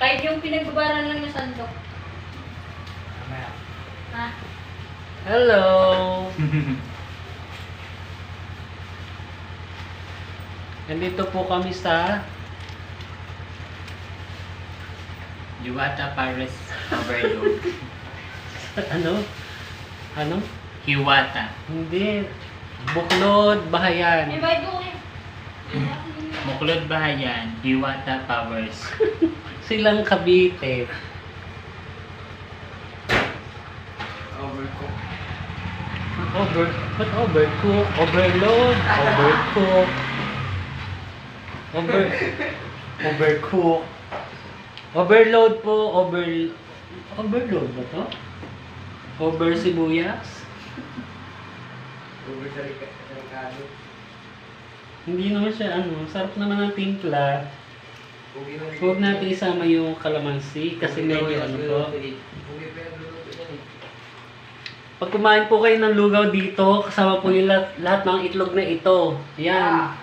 Kahit yung pinagbabaran lang yung sandok. Ha? Hello! Nandito po kami sa Hiwata Paris Overload. ano? Ano? Hiwata. Hindi. Buklod, Bahayan. May bayad ko eh. Buklod Bahayan, Hiwata Powers. Silang Cavite. Overcook, overload, overcook. Overcook. Overload po, overload ba to? Over sibuyas? Hindi naman siya sarap naman ang timpla. Huwag natin isama yung kalamansi kasi medyo po. Pag kumain po kayo ng lugaw dito, kasama po yung lahat ng itlog na ito. Yan.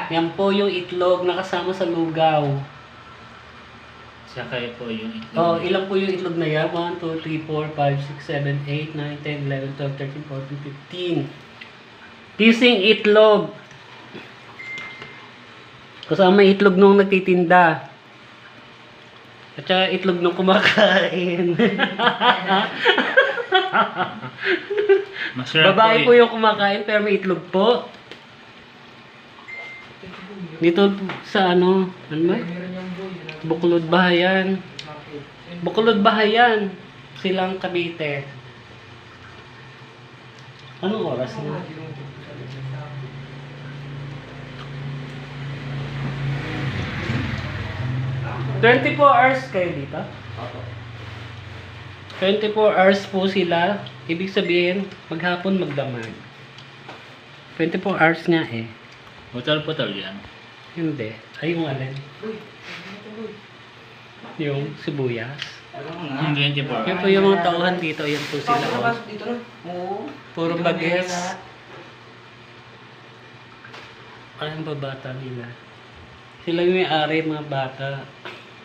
Yan po yung itlog na kasama sa lugaw. Saka po yung itlog. Oh, ilan po yung itlog na yan? 1, 2, 3, 4, 5, 6, 7, 8, 9, 10, 11, 12, 13, 14, 15. Kising itlog. Kasama itlog nung nagtitinda. At saka itlog nung kumakain. Masarap Babae po po yung kumakain pero may itlog po. Dito sa ano ba? Buklod Bahayan. Buklod Bahayan. Silang Cavite. Anong oras na? "24 hours kayo dito? 24 hours po sila. Ibig sabihin, maghapon magdamag. 24 hours nga eh. Putol-putol yan. Hindi. Ay, yung alin? Yung sibuyas. Yung 24 Yan po hours. yung mga tauhan dito. Yan po sila. Oh. Puro bagets. Ano ba bata nila? Sila yung may-ari, mga bata.